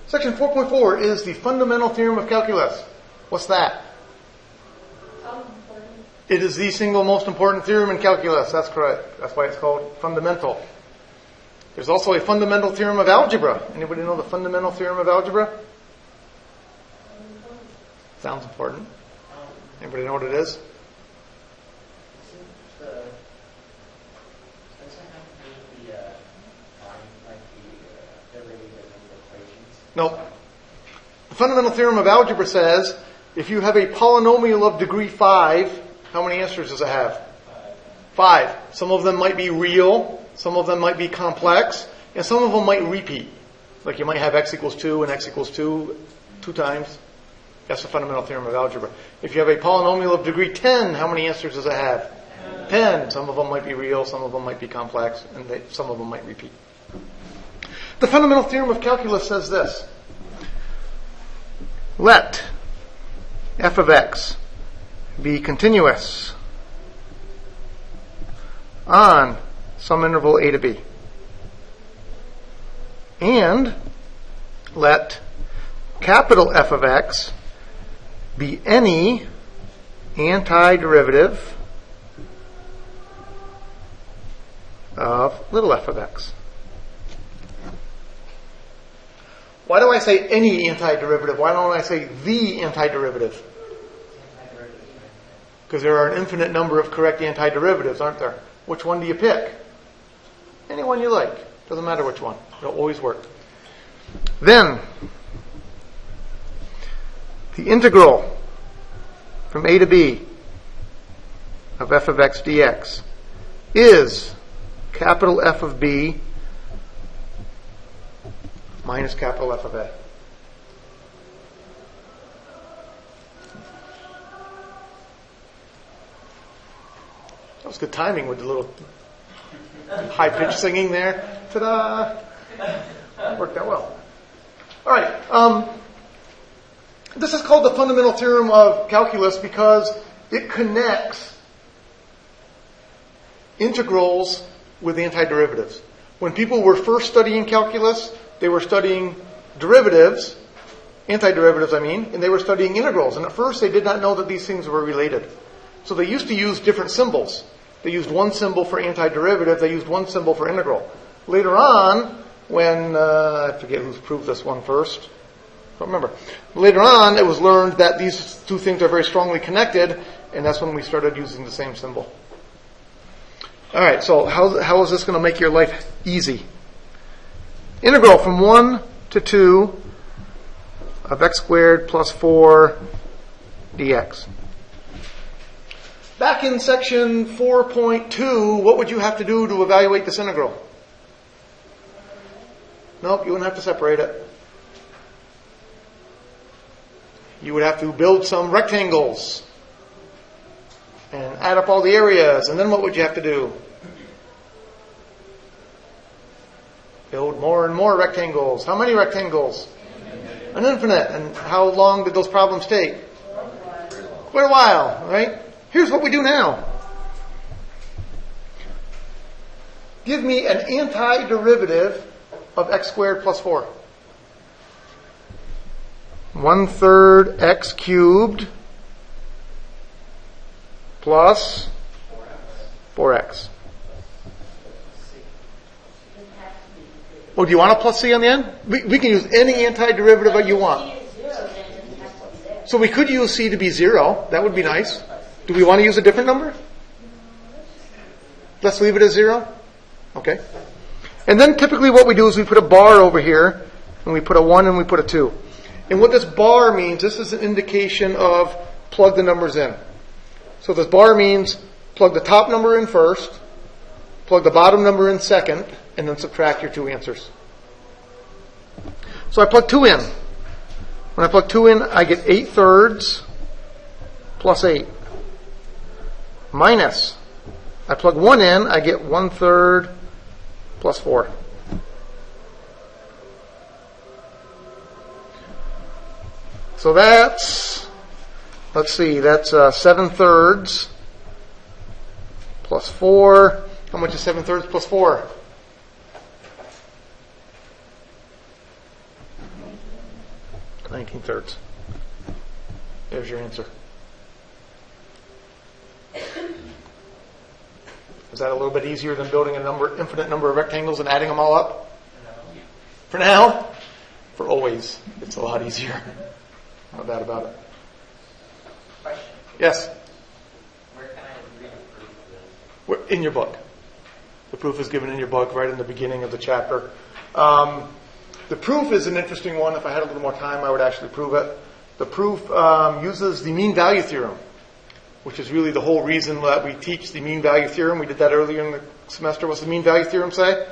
Section 4.4 is the fundamental theorem of calculus. What's that? It is the single most important theorem in calculus. That's correct. That's why it's called fundamental. There's also a fundamental theorem of algebra. Anybody know the fundamental theorem of algebra? Sounds important. Anybody know what it is? No. The fundamental theorem of algebra says if you have a polynomial of degree 5, how many answers does it have? 5. Some of them might be real, some of them might be complex, and some of them might repeat. Like you might have x equals 2 and x equals 2 times. That's the fundamental theorem of algebra. If you have a polynomial of degree 10, how many answers does it have? 10. Some of them might be real, some of them might be complex, and some of them might repeat. The fundamental theorem of calculus says this. Let f of x be continuous on some interval a to b. And let capital F of x be any antiderivative of little f of x. Why do I say any antiderivative? Why don't I say the antiderivative? Because there are an infinite number of correct antiderivatives, aren't there? Which one do you pick? Any one you like. Doesn't matter which one. It'll always work. Then, the integral from a to b of f of x dx is capital F of b minus capital F of a. That was good timing with the little high-pitched singing there. Ta-da! Worked out well. All right. This is called the fundamental theorem of calculus because it connects integrals with antiderivatives. When people were first studying calculus, they were studying derivatives, antiderivatives I mean, and they were studying integrals. And at first they did not know that these things were related. So they used to use different symbols. They used one symbol for antiderivative, they used one symbol for integral. Later on, when, I forget who's proved this one first, don't remember. Later on, it was learned that these two things are very strongly connected, and that's when we started using the same symbol. Alright, so how is this going to make your life easy? Integral from 1 to 2 of x squared plus 4 dx. Back in section 4.2, what would you have to do to evaluate this integral? Nope, you wouldn't have to separate it. You would have to build some rectangles and add up all the areas, and then what would you have to do? Build more and more rectangles. How many rectangles? An infinite. And how long did those problems take? Quite a while, right? Here's what we do now. Give me an antiderivative of x squared plus 4. 1/3 x cubed plus 4x. Oh, do you want a plus c on the end? We can use any antiderivative that you want. So we could use c to be 0. That would be nice. Do we want to use a different number? Let's leave it as 0. Okay. And then typically what we do is we put a bar over here, and we put a 1 and we put a 2. And what this bar means, this is an indication of plug the numbers in. So this bar means plug the top number in first, plug the bottom number in second, and then subtract your two answers. So I plug 2 in. When I plug 2 in, I get 8/3 plus 8. Minus, I plug 1 in, I get 1/3 plus 4. So that's, let's see, that's 7/3 plus 4. How much is 7/3 plus 4? 19/3. There's your answer. Is that a little bit easier than building infinite number of rectangles and adding them all up? For now? For always. It's a lot easier. No doubt about it. Question. Yes? Where can I read the proof of this? In your book. The proof is given in your book right in the beginning of the chapter. The proof is an interesting one. If I had a little more time, I would actually prove it. The proof uses the mean value theorem, which is really the whole reason that we teach the mean value theorem. We did that earlier in the semester. What's the mean value theorem say?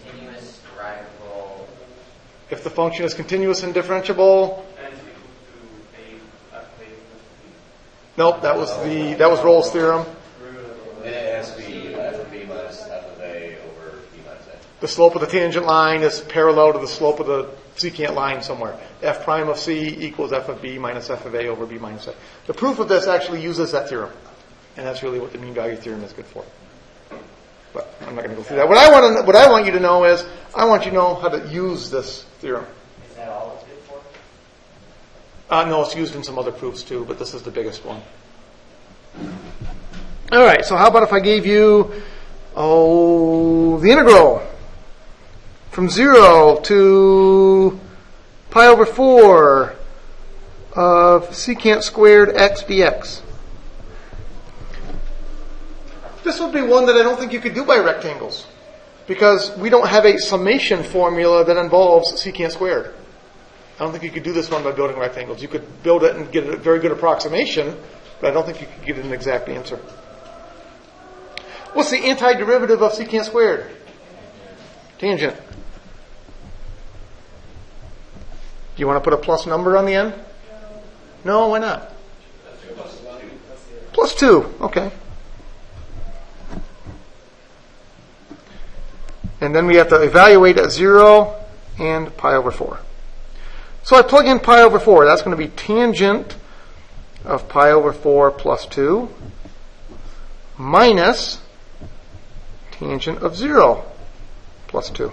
Continuous, derivable. If the function is continuous and differentiable. Nope, that was Rolle's theorem. And it has to be f of b minus f of a over b minus a. The slope of the tangent line is parallel to the slope of the secant line somewhere. F prime of c equals f of b minus f of a over b minus a. The proof of this actually uses that theorem. And that's really what the mean value theorem is good for. But I'm not going to go through that. What I want you to know is, I want you to know how to use this theorem. Is that all it's good for? No, it's used in some other proofs too, but this is the biggest one. All right, so how about if I gave you, the integral from 0 to pi over 4 of secant squared x dx. This would be one that I don't think you could do by rectangles, because we don't have a summation formula that involves secant squared. I don't think you could do this one by building rectangles. You could build it and get a very good approximation, but I don't think you could get an exact answer. What's the antiderivative of secant squared? Tangent. Do you want to put a plus number on the end? No, why not? Plus 2. Okay. And then we have to evaluate at 0 and pi over 4. So I plug in pi over 4. That's going to be tangent of pi over 4 plus 2 minus tangent of 0 plus 2.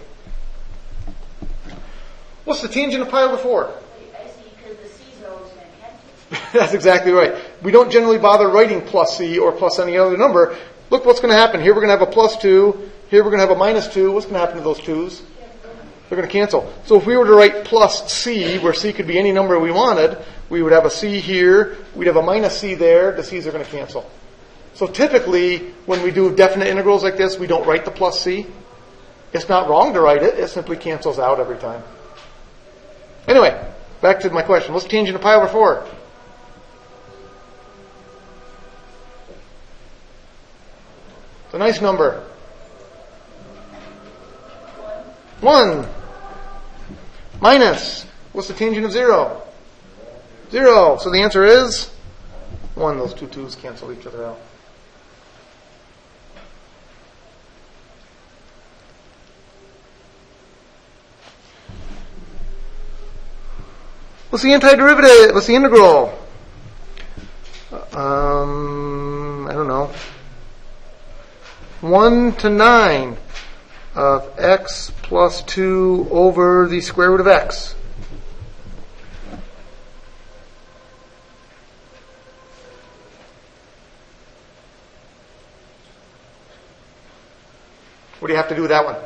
What's the tangent of pi over 4? I see, because the C's are always going to cancel. That's exactly right. We don't generally bother writing plus C or plus any other number. Look what's going to happen. Here we're going to have a plus 2. Here we're going to have a minus 2. What's going to happen to those 2's? They're going to cancel. So if we were to write plus C, where C could be any number we wanted, we would have a C here. We'd have a minus C there. The C's are going to cancel. So typically, when we do definite integrals like this, we don't write the plus C. It's not wrong to write it. It simply cancels out every time. Anyway, back to my question. What's tangent of pi over 4? It's a nice number. 1. Minus. What's the tangent of 0? 0. So the answer is 1. Those two 2's cancel each other out. What's the antiderivative? What's the integral? I don't know. 1 to 9 of x plus 2 over the square root of x. What do you have to do with that one?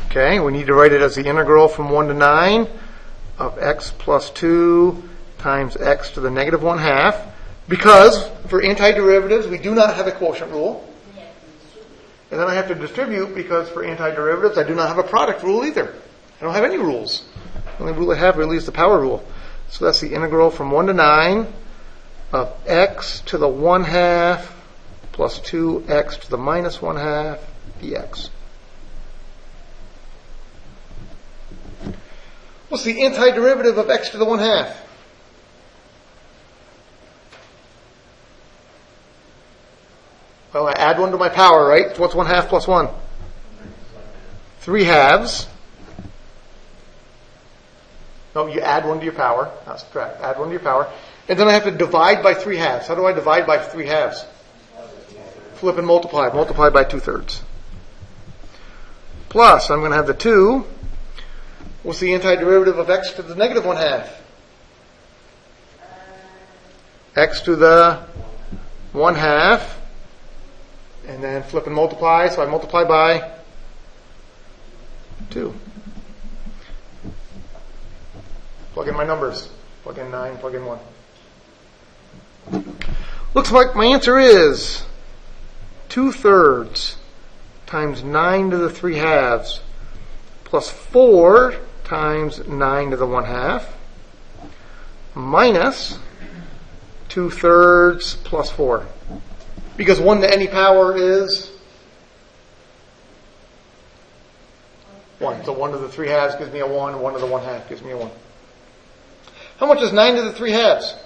Okay, we need to write it as the integral from 1 to 9 of x plus 2 times x to the negative 1/2. Because for antiderivatives, we do not have a quotient rule. And then I have to distribute because for antiderivatives, I do not have a product rule either. I don't have any rules. The only rule I have really is the power rule. So that's the integral from 1 to 9 of x to the 1/2 plus 2x to the minus 1/2 dx. What's the antiderivative of x to the 1/2? Well, I add 1 to my power, right? So what's 1/2 plus 1? 3/2. No, you add 1 to your power. Not subtract. Add 1 to your power. And then I have to divide by 3/2. How do I divide by 3/2? Flip and multiply. Multiply by 2/3. plus, I'm going to have the 2. What's the antiderivative of x to the negative 1/2? X to the 1/2. And then flip and multiply, so I multiply by 2. Plug in my numbers. Plug in 9, plug in 1. Looks like my answer is 2/3 times 9 to the 3/2 plus 4 times 9 to the 1/2 minus 2/3 plus 4. Because 1 to any power is 1. So 1 to the 3/2 gives me a 1. 1 to the 1/2 gives me a 1. How much is 9 to the 3/2?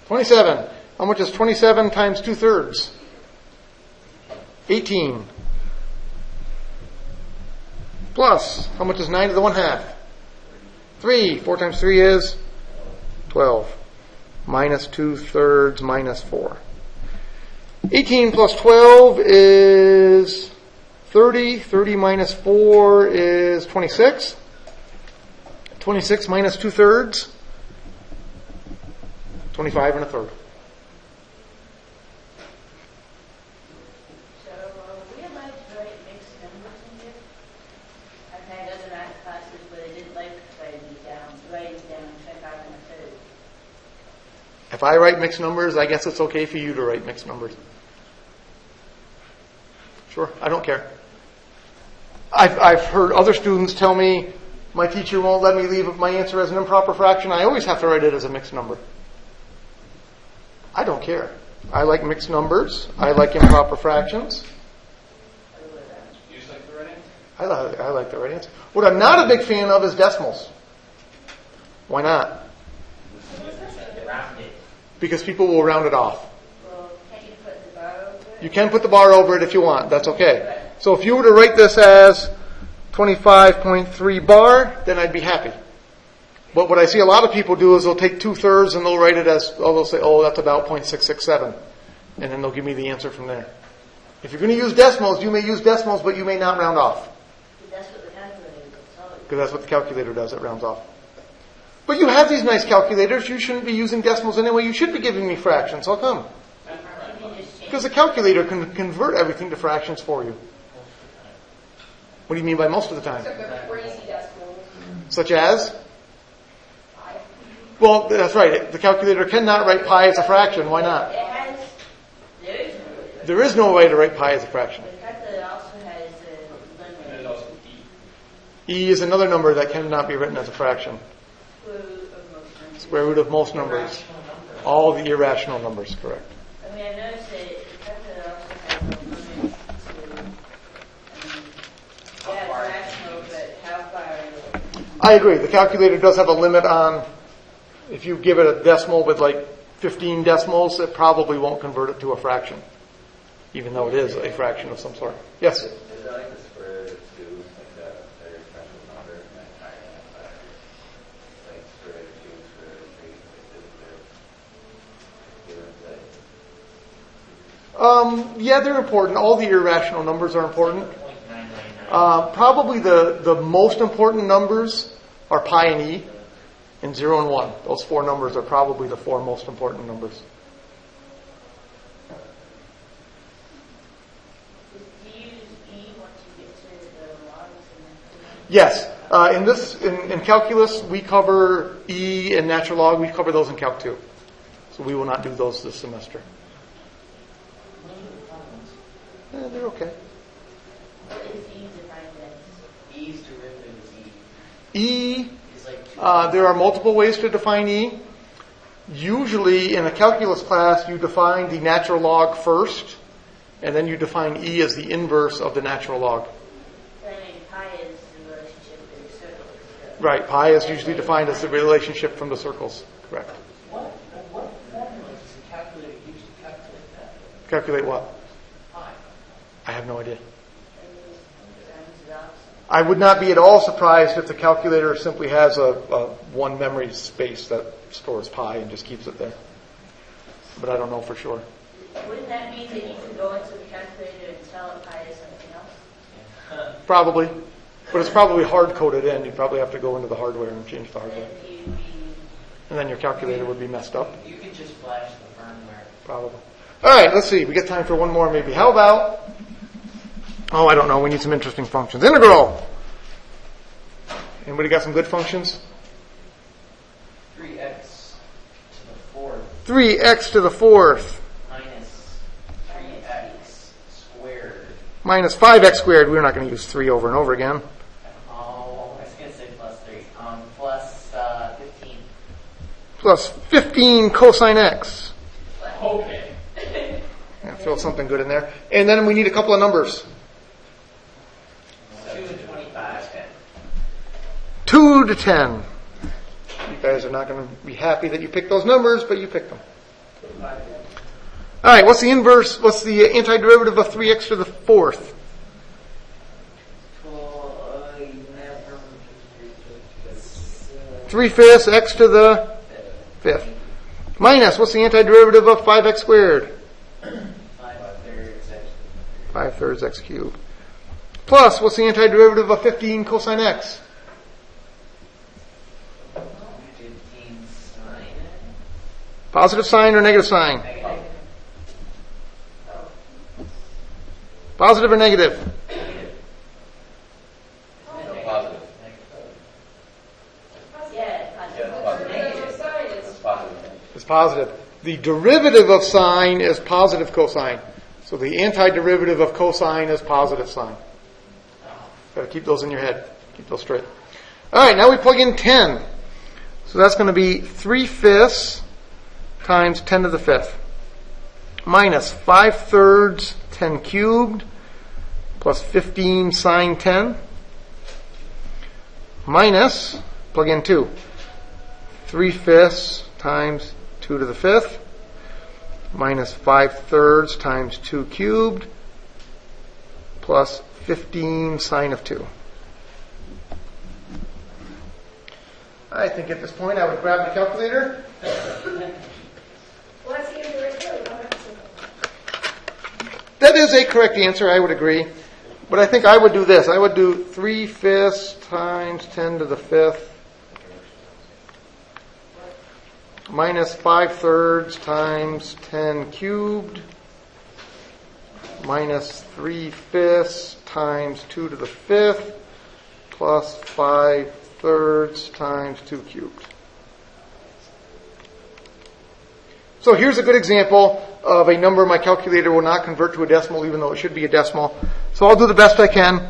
$27. How much is 27 times 2/3? 18. Plus, how much is 9 to the 1/2? 3. 4 times 3 is 12. Minus 2/3 minus 4. 18 plus 12 is 30. 30 minus 4 is 26. 26 minus 2/3. 25 1/3. So, we allowed to write mixed numbers in here? I've had other math classes where they didn't like writing down 25 1/3. If I write mixed numbers, I guess it's okay for you to write mixed numbers. Sure, I don't care. I've heard other students tell me, my teacher won't let me leave my answer as an improper fraction. I always have to write it as a mixed number. I don't care. I like mixed numbers. I like improper fractions. You just like the right answer? I like the right answer. What I'm not a big fan of is decimals. Why not? Round it. Because people will round it off. Well, can't you put the bar over it? You can put the bar over it if you want. That's okay. So if you were to write this as 25.3 bar, then I'd be happy. But what I see a lot of people do is they'll take 2/3 and they'll write it as, they'll say, oh, that's about 0.667. And then they'll give me the answer from there. If you're going to use decimals, you may use decimals, but you may not round off. That's what the calculator does. Because that's what the calculator does, it rounds off. But you have these nice calculators. You shouldn't be using decimals anyway. You should be giving me fractions. How come? Because the calculator can convert everything to fractions for you. What do you mean by most of the time? Except they're crazy decimals. Such as? Well, that's right. The calculator cannot write pi as a fraction. Why not? It has, there is no way. There is no way to write pi as a fraction. The calculator also has a And limit. there's also E is another number that cannot be written as a fraction. Square root of most numbers. Square root of most numbers. All the irrational numbers, correct. I mean, I noticed that the calculator also has a limit to, yeah, it's rational, but how far? I agree. The calculator does have a limit on, if you give it a decimal with like 15 decimals, it probably won't convert it to a fraction, even though it is a fraction of some sort. Yes? Is that like the square root of 2, like that very special number, like higher than that? Like square root of 2, square root of 3, like this, Yeah, they're important. All the irrational numbers are important. 0.999. Probably the most important numbers are pi and e, and 0 and 1. Those 4 numbers are probably the 4 most important numbers. Do you use E once you get to the logs and Yes. In calculus, we cover e and natural log. We cover those in Calc 2. So we will not do those this semester. They're okay. what is E defined as? E's derivative is E, is like 2. there are multiple ways to define e. Usually in a calculus class, you define the natural log first, and then you define e as the inverse of the natural log. I mean, pi is the relationship with the circles. So. Right, pi is usually defined as the relationship from the circles. Correct. What formula does the calculator use to calculate that? Calculate what? Pi. I have no idea. Times the opposite. I would not be at all surprised if the calculator simply has a one memory space that stores pi and just keeps it there. but I don't know for sure. Wouldn't that mean that you could go into the calculator and tell it pi is something else? Probably. But it's probably hard-coded in. You'd probably have to go into the hardware and change the hardware. Then you'd be, And then your calculator would be messed up. You could just flash the firmware. Probably. All right, let's see. We got time for one more maybe. How about, I don't know. We need some interesting functions. Integral. Anybody got some good functions? 3x to the fourth 3x to the fourth minus 3x squared. minus 5x squared. We're not going to use 3 over and over again. Oh, I was going to say plus 3. Plus 15. Plus 15 cosine x. Okay. Yeah, throw something good in there. And then we need a couple of numbers. 2 and 25. 2 to 10. You guys are not going to be happy that you picked those numbers, but you picked them. All right, what's the inverse? What's the antiderivative of 3x to the fourth? 3/5 x to the fifth. Minus, what's the antiderivative of 5x squared? 5/3 x cubed. Plus, what's the antiderivative of 15 cosine x? 15 sine. Positive sign or negative sign? Negative. Positive or negative? Positive. yeah, Yeah, it's positive. It's positive. It's positive. The derivative of sine is positive cosine. So the antiderivative of cosine is positive sine. Got to keep those in your head. Keep those straight. All right, now we plug in 10. So that's going to be 3/5 times 10 to the fifth minus 5/3 10 cubed plus 15 sine 10 minus, plug in 2, 3/5 times 2 to the fifth minus 5/3 times 2 cubed plus 15 sine of 2. I think at this point I would grab my calculator. What's the inverse root? That is a correct answer, I would agree. But I think I would do this. I would do 3/5 times 10 to the fifth minus 5/3 times 10 cubed minus 3/5 times 2 to the fifth plus 5/3 times 2 cubed. So here's a good example of a number my calculator will not convert to a decimal, even though it should be a decimal. So I'll do the best I can.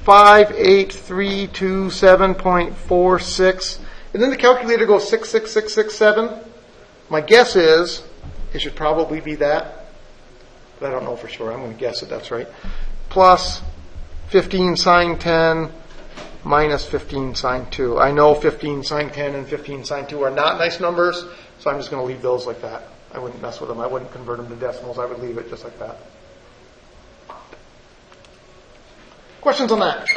58327.46. And then the calculator goes 66667. My guess is it should probably be that. But I don't know for sure. I'm going to guess that that's right. Plus 15 sine 10 minus 15 sine 2. I know 15 sine 10 and 15 sine 2 are not nice numbers, so I'm just going to leave those like that. I wouldn't mess with them. I wouldn't convert them to decimals. I would leave it just like that. Questions on that?